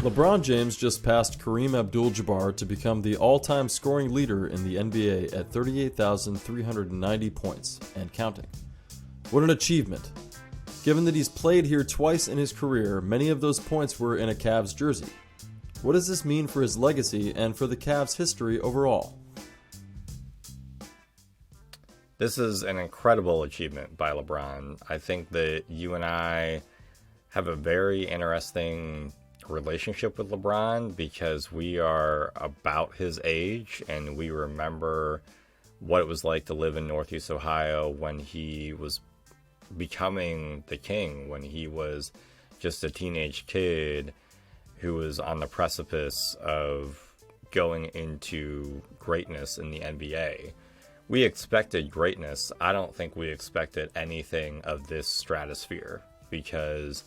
LeBron James just passed Kareem Abdul Jabbar to become the all-time scoring leader in the NBA at 38,390 points and counting. What an achievement. Given that he's played here twice in his career, many of those points were in a Cavs jersey. What does this mean for his legacy and for the Cavs' history overall? This is an incredible achievement by LeBron. I think that you and I have a very interesting relationship with LeBron because we are about his age and we remember what it was like to live in Northeast Ohio when he was becoming the king, when he was just a teenage kid who was on the precipice of going into greatness in the NBA. We expected greatness. I don't think we expected anything of this stratosphere because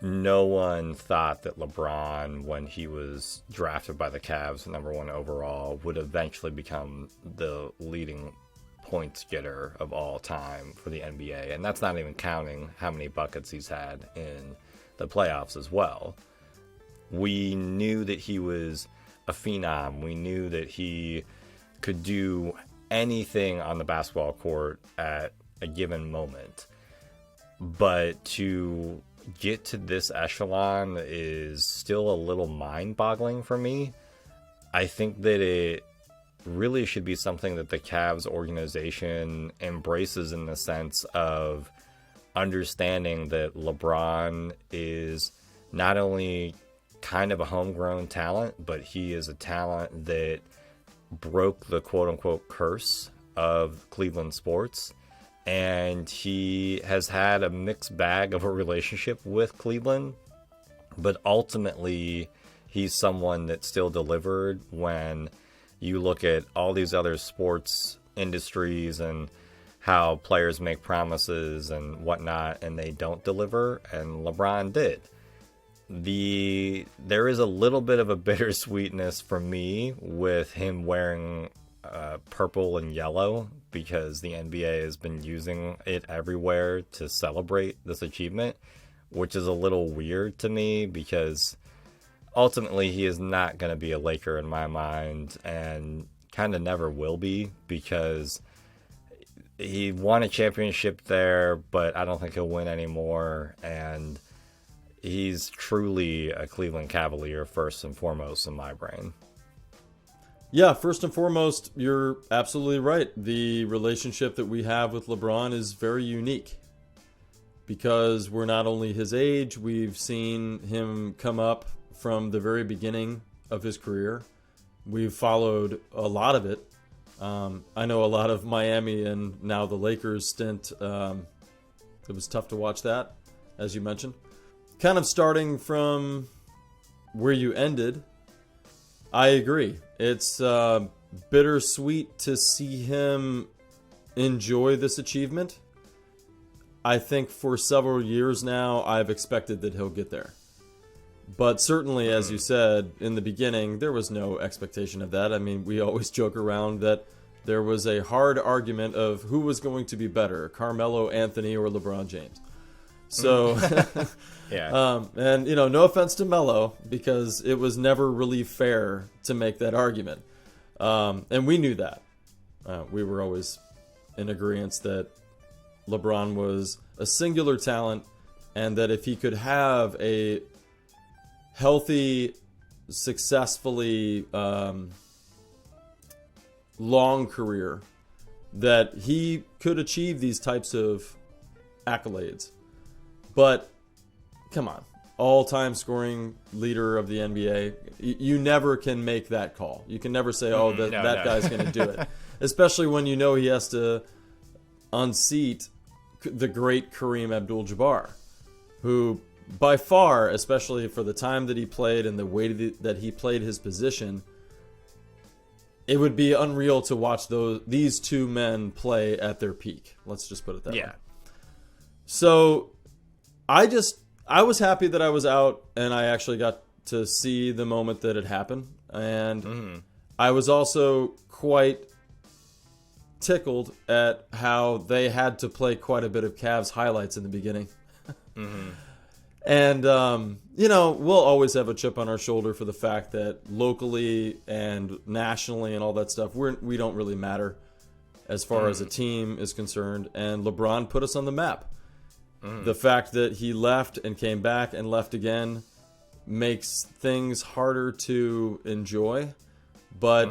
no one thought that LeBron, when he was drafted by the Cavs, #1 overall, would eventually become the leading points getter of all time for the NBA. And that's not even counting how many buckets he's had in the playoffs as well. We knew that he was a phenom. We knew that he could do anything on the basketball court at a given moment. But to get to this echelon is still a little mind-boggling for me. I think that it really should be something that the Cavs organization embraces in the sense of understanding that LeBron is not only kind of a homegrown talent, but he is a talent that broke the quote-unquote curse of Cleveland sports. And he has had a mixed bag of a relationship with Cleveland, but ultimately he's someone that still delivered when you look at all these other sports industries and how players make promises and whatnot and they don't deliver, and LeBron did. There is a little bit of a bittersweetness for me with him wearing purple and yellow because the NBA has been using it everywhere to celebrate this achievement, which is a little weird to me because ultimately he is not going to be a Laker in my mind and kind of never will be because he won a championship there, but I don't think he'll win anymore. And he's truly a Cleveland Cavalier first and foremost in my brain. Yeah, first and foremost, you're absolutely right. The relationship that we have with LeBron is very unique because we're not only his age, we've seen him come up from the very beginning of his career. We've followed a lot of it. I know a lot of Miami and now the Lakers stint. It was tough to watch that, as you mentioned. Kind of starting from where you ended, I agree. It's bittersweet to see him enjoy this achievement. I think for several years now, I've expected that he'll get there. But certainly, as you said, in the beginning, there was no expectation of that. I mean, we always joke around that there was a hard argument of who was going to be better, Carmelo Anthony or LeBron James. So, yeah. And, no offense to Melo, because it was never really fair to make that argument. And we knew that. We were always in agreement that LeBron was a singular talent and that if he could have a healthy, successfully long career, that he could achieve these types of accolades. But come on, all-time scoring leader of the NBA, you never can make that call. You can never say, that guy's going to do it. Especially when you know he has to unseat the great Kareem Abdul Jabbar, who by far, especially for the time that he played and the way that he played his position, it would be unreal to watch these two men play at their peak. Let's just put it that way. So I was happy that I was out and I actually got to see the moment that it happened. And I was also quite tickled at how they had to play quite a bit of Cavs highlights in the beginning. And, we'll always have a chip on our shoulder for the fact that locally and nationally and all that stuff, we don't really matter as far as a team is concerned. And LeBron put us on the map. The fact that he left and came back and left again makes things harder to enjoy. But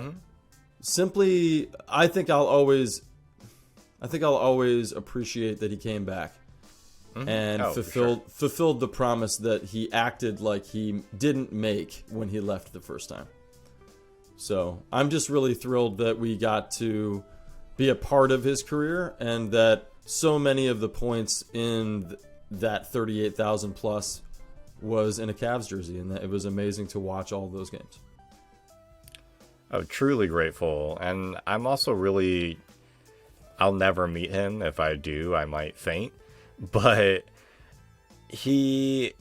simply, I think I'll always appreciate that he came back. And fulfilled the promise that he acted like he didn't make when he left the first time. So I'm just really thrilled that we got to be a part of his career, and that so many of the points in that 38,000 plus was in a Cavs jersey, and that it was amazing to watch all of those games. I'm truly grateful, and I'm also really, I'll never meet him. If I do, I might faint. But he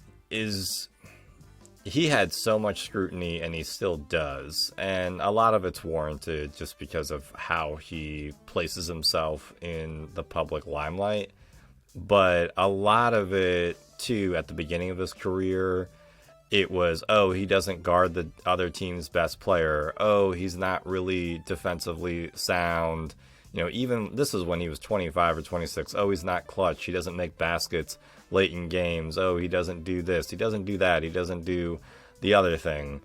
had so much scrutiny, and he still does. And a lot of it's warranted just because of how he places himself in the public limelight. But a lot of it, too, at the beginning of his career, it was, oh, he doesn't guard the other team's best player. Oh, he's not really defensively sound. Even this is when he was 25 or 26. Oh, he's not clutch. He doesn't make baskets late in games. Oh, he doesn't do this. He doesn't do that. He doesn't do the other thing.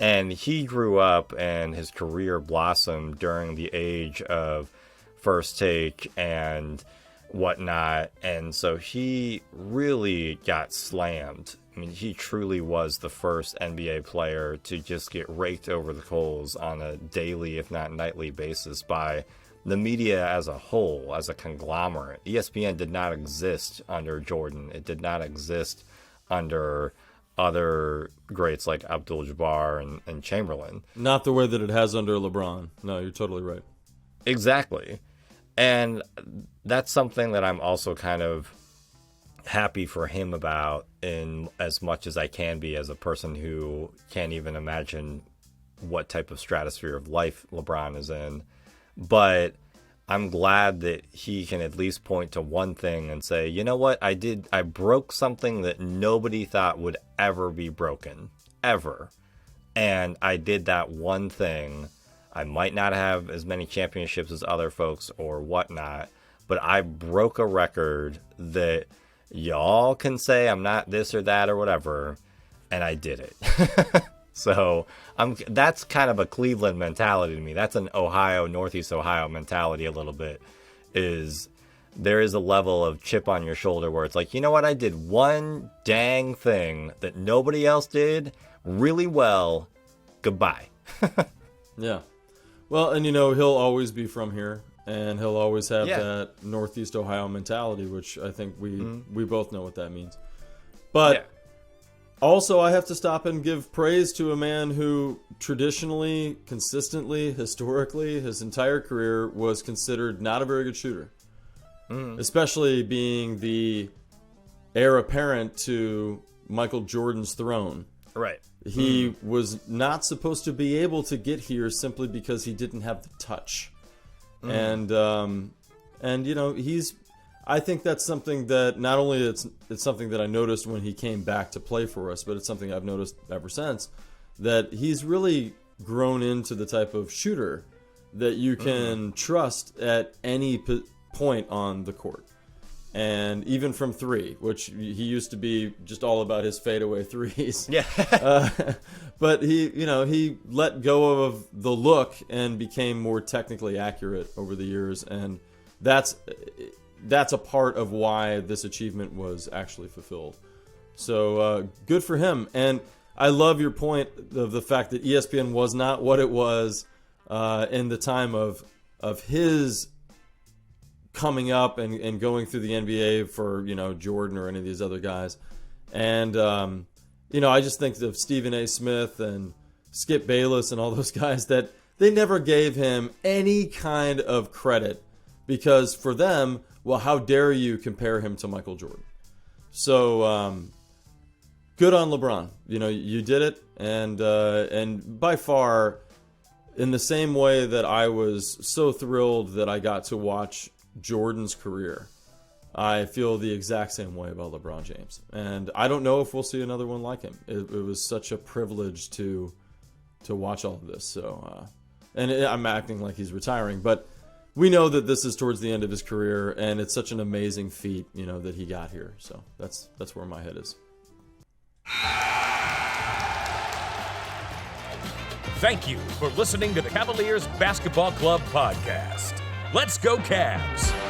And he grew up, and his career blossomed during the age of First Take and whatnot. And so he really got slammed. I mean, he truly was the first NBA player to just get raked over the coals on a daily, if not nightly basis by the media as a whole, as a conglomerate. ESPN did not exist under Jordan. It did not exist under other greats like Abdul Jabbar and Chamberlain. Not the way that it has under LeBron. No, you're totally right. Exactly. And that's something that I'm also kind of happy for him about, in as much as I can be, as a person who can't even imagine what type of stratosphere of life LeBron is in. But I'm glad that he can at least point to one thing and say, you know what, I broke something that nobody thought would ever be broken, ever. And I did that one thing. I might not have as many championships as other folks or whatnot, but I broke a record that y'all can say I'm not this or that or whatever, and I did it. So that's kind of a Cleveland mentality to me. That's an Ohio, Northeast Ohio mentality a little bit. There is a level of chip on your shoulder where it's like, you know what? I did one dang thing that nobody else did really well. Goodbye. Yeah. Well, and he'll always be from here, and he'll always have that Northeast Ohio mentality, which I think we both know what that means. But also, I have to stop and give praise to a man who traditionally, consistently, historically, his entire career was considered not a very good shooter. Especially being the heir apparent to Michael Jordan's throne. Right. He was not supposed to be able to get here simply because he didn't have the touch. And I think that's something that not only it's something that I noticed when he came back to play for us, but it's something I've noticed ever since, that he's really grown into the type of shooter that you can trust at any point on the court. And even from three, which he used to be just all about his fadeaway threes. Yeah. But he let go of the look and became more technically accurate over the years, and that's a part of why this achievement was actually fulfilled. So good for him. And I love your point of the fact that ESPN was not what it was in the time of his coming up and going through the NBA for, Jordan or any of these other guys. And, I just think of Stephen A. Smith and Skip Bayless and all those guys that they never gave him any kind of credit, because for them, well, how dare you compare him to Michael Jordan? So good on LeBron. You did it, and by far, in the same way that I was so thrilled that I got to watch Jordan's career, I feel the exact same way about LeBron James. And I don't know if we'll see another one like him. It was such a privilege to watch all of this. So, I'm acting like he's retiring, but we know that this is towards the end of his career, and it's such an amazing feat, that he got here. So that's where my head is. Thank you for listening to the Cavaliers Basketball Club podcast. Let's go Cavs!